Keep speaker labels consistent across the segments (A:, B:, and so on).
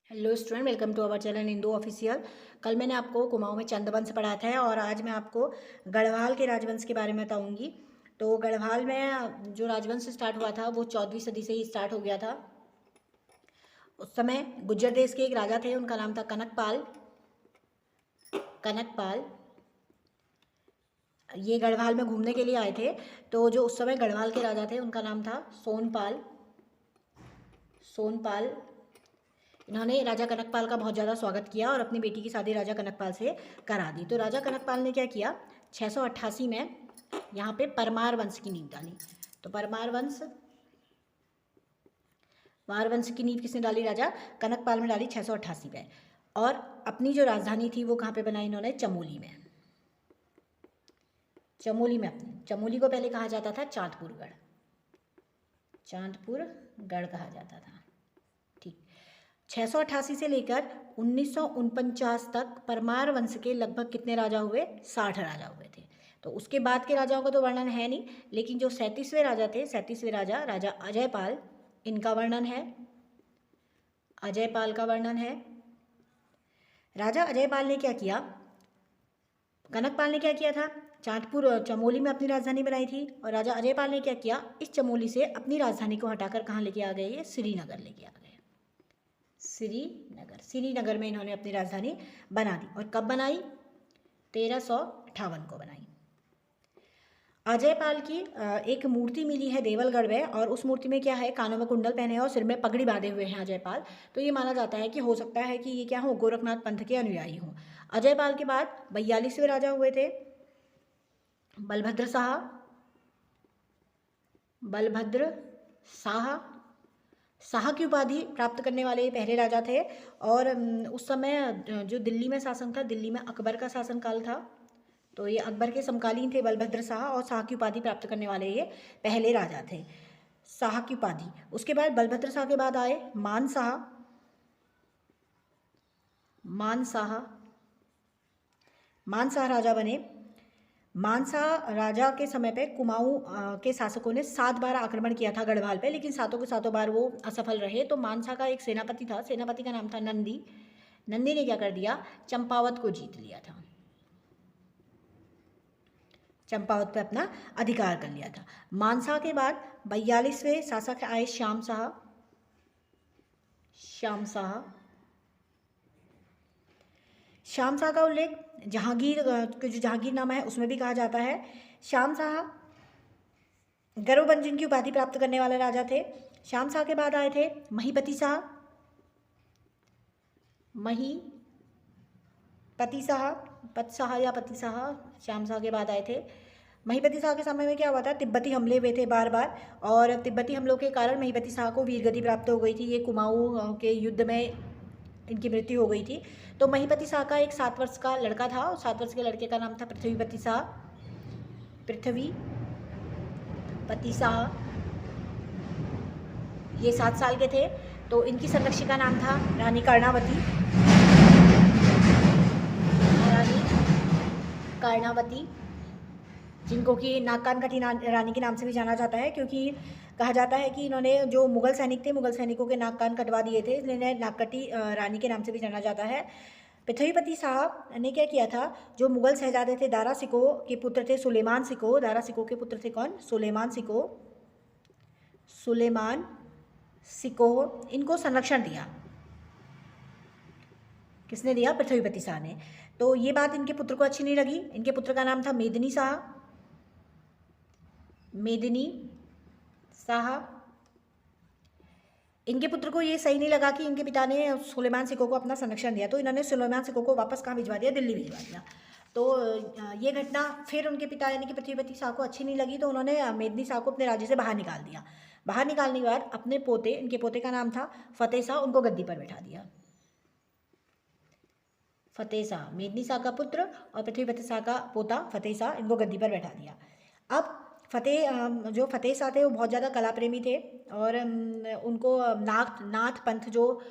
A: Hello student, welcome to our channel Indo official. कल मैंने आपको कुमाऊं में चंदवंश पढ़ा था और आज मैं आपको गढ़वाल के राजवंश के बारे में बताऊंगी। तो गढ़वाल में जो राजवंश स्टार्ट हुआ था वो 14वीं सदी से ही स्टार्ट हो गया था। उस समय गुर्जर देश के एक राजा थे, उनका नाम था कनकपाल। कनकपाल ये गढ़वाल में घूमने के लिए आए थे। तो जो उस समय गढ़वाल के राजा थे उनका नाम था सोनपाल। सोनपाल इन्होंने राजा कनकपाल का बहुत ज़्यादा स्वागत किया और अपनी बेटी की शादी राजा कनकपाल से करा दी। तो राजा कनकपाल ने क्या किया, 688 में यहाँ पे परमार वंश की नींव डाली। तो परमार वंश की नींव किसने डाली? राजा कनकपाल में डाली 688 में। और अपनी जो राजधानी थी वो कहाँ पे बनाई इन्होंने? चमोली में। चमोली को पहले कहा जाता था चांदपुरगढ़। चांदपुरगढ़ कहा जाता था। ठीक, 688 से लेकर 1949 तक परमार वंश के लगभग कितने राजा हुए? 60 राजा हुए थे। तो उसके बाद के राजाओं का तो वर्णन है नहीं, लेकिन जो 37वें राजा थे, 37वें राजा राजा अजयपाल, इनका वर्णन है। अजयपाल का वर्णन है। राजा अजयपाल ने क्या किया? कनकपाल ने क्या किया था? चमोली में अपनी राजधानी बनाई थी। और राजा अजयपाल ने क्या किया? इस चमोली से अपनी राजधानी को हटाकर कहाँ लेके आ गए? ये श्रीनगर लेके आ गए। श्रीनगर में इन्होंने अपनी राजधानी बना दी। और कब बनाई? 1358 को बनाई। अजयपाल की एक मूर्ति मिली है देवलगढ़ में, और उस मूर्ति में क्या है? कानों में कुंडल पहने हैं और सिर में पगड़ी बांधे हुए हैं अजयपाल। तो ये माना जाता है कि हो सकता है कि ये क्या हो? गोरखनाथ पंथ के अनुयायी हों। अजयपाल के बाद 42वें राजा हुए थे बलभद्र शाह। शाह की उपाधि प्राप्त करने वाले ये पहले राजा थे। और उस समय जो दिल्ली में शासन था, दिल्ली में अकबर का शासनकाल था। तो ये अकबर के समकालीन थे बलभद्र शाह, और शाह की उपाधि प्राप्त करने वाले ये पहले राजा थे, शाह की उपाधि। उसके बाद बलभद्र शाह के बाद आए मान शाह राजा बने। मानसा राजा के समय पे कुमाऊं के शासकों ने 7 बार आक्रमण किया था गढ़वाल पे, लेकिन सातों के सातों बार वो असफल रहे। तो मानसा का एक सेनापति था, सेनापति का नाम था नंदी। नंदी ने क्या कर दिया? चंपावत को जीत लिया था। चंपावत पे अपना अधिकार कर लिया था। मानसा के बाद 42वें शासक आए श्याम शाह का उल्लेख जहांगीर जो जहांगीरनामा है उसमें भी कहा जाता है। श्याम शाह गर्वभंजन की उपाधि प्राप्त करने वाले राजा थे। श्याम शाह के बाद आए थे महीपति शाह। श्याम शाह के बाद आए थे महीपति शाह। के समय में क्या हुआ था? तिब्बती हमले हुए थे बार बार, और तिब्बती हमलों के कारण महीपति शाह को वीरगति प्राप्त हो गई थी। ये कुमाऊं के युद्ध में इनकी मृत्यु हो गई थी। तो महीपति शाह का एक 7 वर्ष का लड़का था, और 7 वर्ष के लड़के का नाम था पृथ्वीपति शाह। ये 7 साल के थे। तो इनकी संरक्षिका नाम था रानी कर्णावती, जिनको कि नाग कान कटी रानी के नाम से भी जाना जाता है, क्योंकि कहा जाता है कि इन्होंने जो मुगल सैनिक थे, मुगल सैनिकों के नाग कान कटवा दिए थे, इसलिए इन्हें नागकटी रानी के नाम से भी जाना जाता है। पृथ्वीपति शाह ने क्या किया था? जो मुगल शहजादे थे, दारा सिको के पुत्र थे सुलेमान सिको। दारा सिको के पुत्र थे कौन? सुलेमान सिको। इनको संरक्षण दिया। किसने दिया? पृथ्वीपति शाह ने। तो ये बात इनके पुत्र को अच्छी नहीं लगी। इनके पुत्र का नाम था मेदिनी शाह। इनके पुत्र को ये सही नहीं लगा कि इनके पिता ने सुलेमान सिको को अपना संरक्षण दिया, तो इन्होंने सुलेमान सिको को वापस कहाँ भिजवा दिया? दिल्ली भिजवा दिया। तो ये घटना फिर उनके पिता यानी कि पृथ्वीपति शाह को अच्छी नहीं लगी, तो उन्होंने मेदिनी शाह को अपने राज्य से बाहर निकाल दिया। बाहर निकालने के बाद अपने पोते, इनके पोते का नाम था फतेह शाह, उनको गद्दी पर बैठा दिया। फतेह शाह, मेदिनी शाह का पुत्र और पृथ्वीपति शाह का पोता फतेह शाह, इनको गद्दी पर बैठा दिया। अब जो फतेह शाह थे वो बहुत ज़्यादा कला प्रेमी थे, और उनको नाथ पंथ जो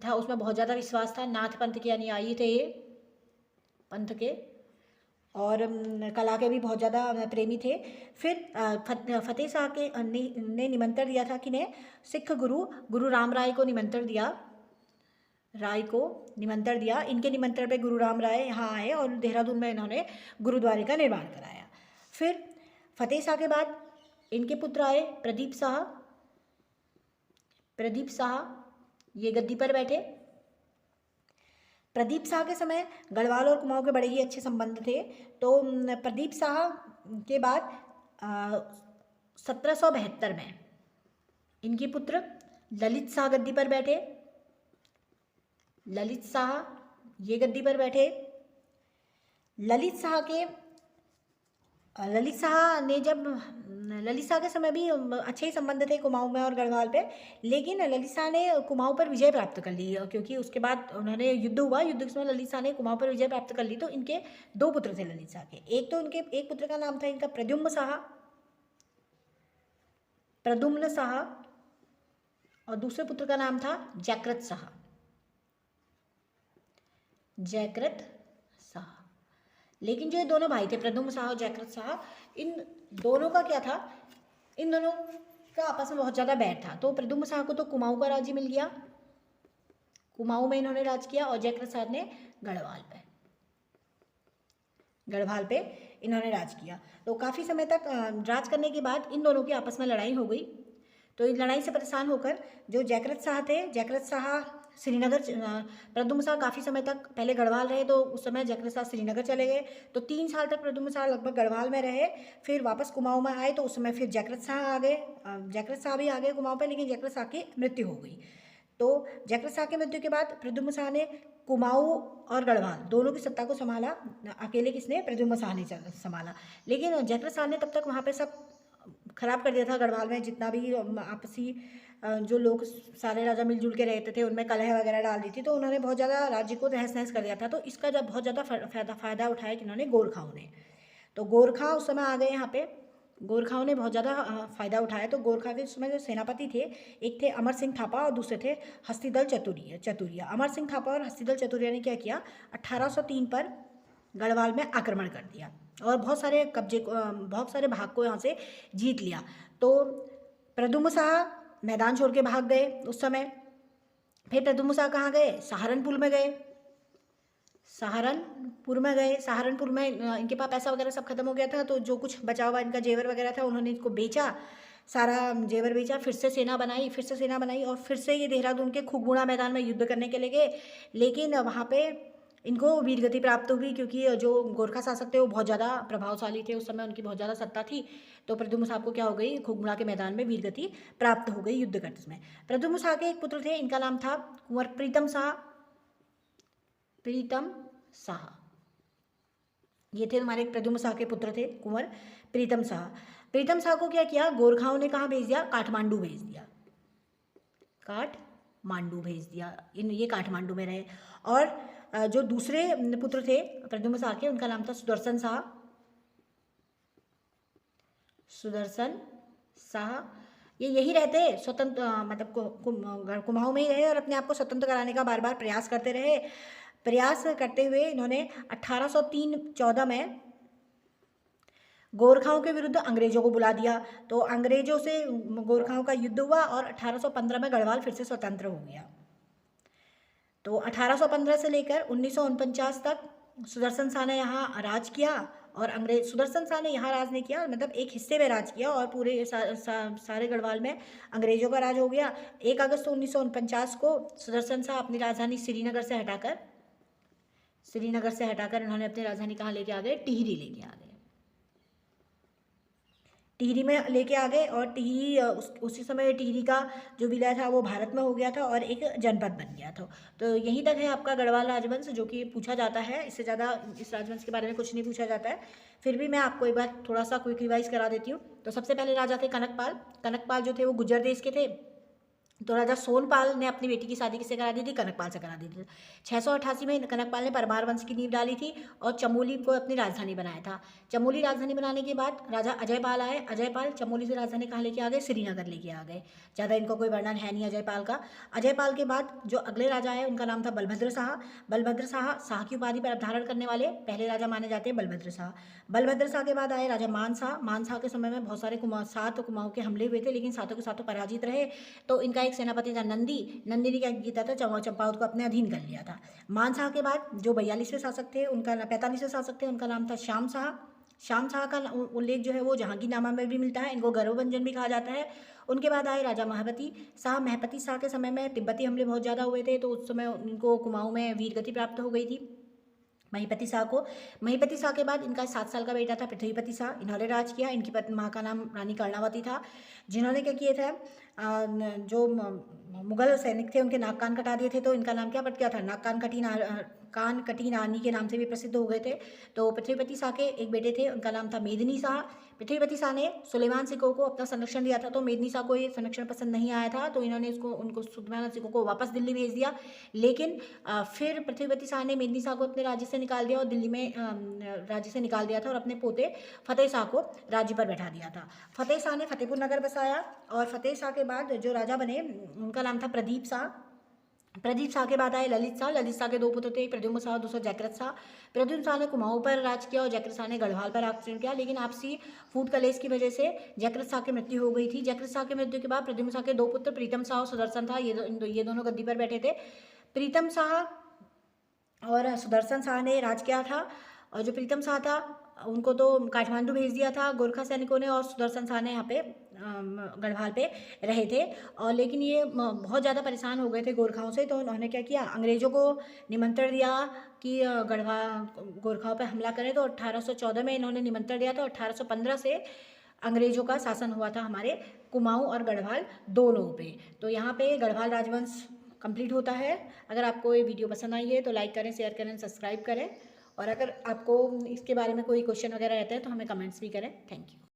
A: था उसमें बहुत ज़्यादा विश्वास था। नाथ पंथ के अनुयायी थे ये, पंथ के, और कला के भी बहुत ज़्यादा प्रेमी थे। फिर फतेह शाह के ने निमंत्रण दिया था कि ने सिख गुरु राम राय को निमंत्रण दिया। राय को निमंत्रण दिया। इनके निमंत्रण पे गुरु राम राय यहाँ आए और देहरादून में इन्होंने गुरुद्वारे का निर्माण कराया। फिर फतेह शाह के बाद इनके पुत्र आए प्रदीप शाह। प्रदीप शाह ये गद्दी पर बैठे। प्रदीप शाह के समय गढ़वाल और कुमाऊं के बड़े ही अच्छे संबंध थे। तो प्रदीप शाह के बाद 1772 में इनके पुत्र ललित शाह गद्दी पर बैठे। ललित शाह ये गद्दी पर बैठे। ललित शाह के समय भी अच्छे ही संबंध थे कुमाऊं में और गढ़वाल पे, लेकिन ललित शाह ने कुमाऊं पर विजय प्राप्त कर ली क्योंकि उसके बाद उन्होंने युद्ध हुआ। युद्ध के समय ललित शाह ने कुमाऊं पर विजय प्राप्त कर ली। तो इनके दो पुत्र थे ललित शाह के। एक पुत्र का नाम था इनका प्रद्युम्न शाह और दूसरे पुत्र का नाम था जयकृत शाह। लेकिन जो ये दोनों भाई थे प्रद्युम्न शाह और जयकृत शाह, इन दोनों का क्या था, इन दोनों का आपस में बहुत ज़्यादा बैर था। तो प्रद्युम्न शाह को तो कुमाऊं का राज्य मिल गया, कुमाऊं में इन्होंने राज किया, और जयकृत शाह ने गढ़वाल पे इन्होंने राज किया। तो काफ़ी समय तक राज करने के बाद इन दोनों की आपस में लड़ाई हो गई। तो इस लड़ाई से परेशान होकर जो जयकृत शाह श्रीनगर, प्रद्युम्न शाह काफ़ी समय तक पहले गढ़वाल रहे, तो उस समय जयकृत शाह श्रीनगर चले गए। तो 3 साल तक प्रद्युम्न शाह लगभग गढ़वाल में रहे। फिर वापस कुमाऊं में आए, तो उस समय फिर जयकृत शाह भी आ गए कुमाऊं पे, लेकिन जयकृत शाह की मृत्यु हो गई। तो जयकृत शाह की मृत्यु के बाद प्रद्युम्न शाह ने कुमाऊं और गढ़वाल दोनों की सत्ता को संभाला। अकेले किसने? प्रद्युम्न शाह ने संभाला। लेकिन जयकृत शाह ने तब तक वहाँ पे सब खराब कर दिया था। गढ़वाल में जितना भी आपसी जो लोग सारे राजा मिलजुल के रहते थे, उनमें कलह वगैरह डाल दी थी। तो उन्होंने बहुत ज़्यादा राज्य को तहस नहस कर दिया था। तो इसका जब बहुत ज़्यादा फ़ायदा उठाया कि इन्होंने गोरखाओं ने, तो गोरखा उस समय आ गए यहाँ पे। गोरखाओं ने बहुत ज़्यादा फ़ायदा उठाया। तो गोरखा के उसमें जो सेनापति थे, एक थे अमर सिंह थापा और दूसरे थे हस्तिदल चतुरिया। अमर सिंह थापा और हस्तिदल चतुरिया ने क्या किया, 1803 पर गढ़वाल में आक्रमण कर दिया और बहुत सारे भाग को यहाँ से जीत लिया। तो प्रद्युम्न शाह मैदान छोड़ के भाग गए उस समय। फिर प्रद्युम्न शाह कहाँ गए? सहारनपुर में गए। सहारनपुर में इनके पास पैसा वगैरह सब खत्म हो गया था। तो जो कुछ बचा हुआ इनका जेवर वगैरह था, उन्होंने इसको बेचा, सारा जेवर बेचा। फिर से सेना बनाई और फिर से ये देहरादून के खुगबुड़ा मैदान में युद्ध करने के लिए गए। लेकिन वहाँ पे इनको वीरगति प्राप्त हुई, क्योंकि जो गोरखा शासक थे वो बहुत ज़्यादा प्रभावशाली थे उस समय, उनकी बहुत ज़्यादा सत्ता थी। तो प्रद्युम्न शाह को क्या हो गई, खुगबुड़ा के मैदान में वीरगति प्राप्त हो गई युद्ध करते समय। प्रद्युम्न शाह के एक पुत्र थे, इनका नाम था कुंवर प्रीतम शाह। ये थे हमारे प्रद्युम्न शाह के पुत्र थे, कुंवर प्रीतम शाह को क्या किया, गोरखाओं ने कहाँ भेज दिया? काठमांडू भेज दिया। ये काठमांडू में रहे। और जो दूसरे पुत्र थे प्रद्युम्न शाह के, उनका नाम था सुदर्शन शाह। ये यही रहते स्वतंत्र, मतलब कुमाऊं में ही रहे और अपने आप को स्वतंत्र कराने का बार बार प्रयास करते रहे। प्रयास करते हुए इन्होंने 1803-14 में गोरखाओं के विरुद्ध अंग्रेजों को बुला दिया। तो अंग्रेजों से गोरखाओं का युद्ध हुआ और 1815 में गढ़वाल फिर से स्वतंत्र हो गया। तो 1815 से लेकर 1949 तक सुदर्शन शाह ने यहाँ राज किया, और सुदर्शन शाह ने यहाँ राज नहीं किया, मतलब एक हिस्से में राज किया, और पूरे सारे गढ़वाल में अंग्रेजों का राज हो गया। 1 अगस्त 1949 को सुदर्शन शाह अपनी राजधानी श्रीनगर से हटाकर इन्होंने अपनी राजधानी कहाँ लेके आ गए? टिहरी लेके आ गए। टिहरी में लेके आ गए, और टिहरी उसी समय टिहरी का जो विलय था वो भारत में हो गया था और एक जनपद बन गया था। तो यहीं तक है आपका गढ़वाल राजवंश, जो कि पूछा जाता है। इससे ज़्यादा इस राजवंश के बारे में कुछ नहीं पूछा जाता है। फिर भी मैं आपको एक बार थोड़ा सा क्विक रिवाइज करा देती हूँ। तो सबसे पहले राजा थे कनकपाल जो थे वो गुर्जर देश के थे। तो राजा सोनपाल ने अपनी बेटी की शादी किससे करा दी थी? कनकपाल से करा दी थी। 688 में कनकपाल ने परमार वंश की नींव डाली थी और चमोली को अपनी राजधानी बनाया था। चमोली राजधानी बनाने के बाद राजा अजयपाल आए। अजयपाल चमोली से राजधानी कहाँ लेके आ गए? श्रीनगर लेके आ गए। ज़्यादा इनको कोई वर्णन है नहीं अजयपाल का। अजयपाल के बाद जो अगले राजा आए उनका नाम था बलभद्र शाह की उपाधि पर अवधारण करने वाले पहले राजा माने जाते हैं बलभद्र शाह के बाद आए राजा मान शाह के समय में बहुत सारे 7 कुमाऊं के हमले हुए थे, लेकिन सातों के सातों पराजित रहे। तो इनका एक सेनापति था नंदी, नंदी ने क्या किया था, चंपावत को अपने अधीन कर लिया था। मान शाह के बाद जो 42वें शासक थे उनका 45वें शासक थे, उनका नाम था श्याम शाह। श्याम शाह का उल्लेख जो है वो जहांगीरनामा में भी मिलता है, इनको गर्वभंजन भी कहा जाता है। उनके बाद आए राजा महपति शाह। महपति शाह के समय में तिब्बती हमले बहुत ज़्यादा हुए थे, तो उस समय उनको कुमाऊँ में वीरगति प्राप्त हो गई थी महीपति शाह को। महीपति शाह के बाद इनका 7 साल का बेटा था पृथ्वीपति शाह, इन्होंने राज किया। इनकी पत्नी माँ का नाम रानी कर्णावती था, जिन्होंने क्या किए थे, जो मुगल सैनिक थे उनके नाक कान कटा दिए थे, तो इनका नाम क्या पड़ गया था, नाक कान कटी नानी के नाम से भी प्रसिद्ध हो गए थे। तो पृथ्वीपति शाह के एक बेटे थे, उनका नाम था मेदिनी शाह। पृथ्वीपति शाह ने सुलेमान सिकों को अपना संरक्षण दिया था, तो मेदिनी शाह को ये संरक्षण पसंद नहीं आया था, तो इन्होंने उनको सुलेमान सिकों को वापस दिल्ली भेज दिया। लेकिन फिर पृथ्वीपति शाह ने मेदिनी शाह को अपने राज्य से निकाल दिया और दिल्ली में राज्य से निकाल दिया था और अपने पोते फतेह शाह को राज्य पर बैठा दिया था। फतेह शाह ने फतेहपुर नगर बसाया और फतेह शाह के बाद जो राजा बने उनका नाम था प्रदीप शाह। प्रदीप शाह के बाद आए ललित शाह। ललित शाह के 2 पुत्र थे, प्रद्युम्न शाह और दूसरा जयकृत शाह। प्रद्युम्न शाह ने कुमाऊं पर राज किया और जयकृत शाह ने गढ़वाल पर राज किया, लेकिन आपसी फूट कलेश की वजह से जयकृत शाह की मृत्यु हो गई थी। जयकृत शाह की मृत्यु के बाद प्रद्युम्न शाह के 2 पुत्र प्रीतम शाह और सुदर्शन शाह ये दोनों गद्दी पर बैठे थे। प्रीतम शाह और सुदर्शन शाह ने राज किया था, और जो प्रीतम शाह था उनको तो काठमांडू भेज दिया था गोरखा सैनिकों ने, और सुदर्शन शाह ने यहाँ पे गढ़वाल पे रहे थे। और लेकिन ये बहुत ज़्यादा परेशान हो गए थे गोरखाओं से, तो उन्होंने क्या किया, अंग्रेज़ों को निमंत्रण दिया कि गोरखाओं पे हमला करें। तो 1814 में इन्होंने निमंत्रण दिया था। 1815 से अंग्रेज़ों का शासन हुआ था हमारे कुमाऊँ और गढ़वाल दोनों पे। तो यहाँ पे गढ़वाल राजवंश कंप्लीट होता है। अगर आपको ये वीडियो पसंद आई है तो लाइक करें, शेयर करें, सब्सक्राइब करें, और अगर आपको इसके बारे में कोई क्वेश्चन वगैरह रहता है तो हमें कमेंट्स भी करें। Thank you.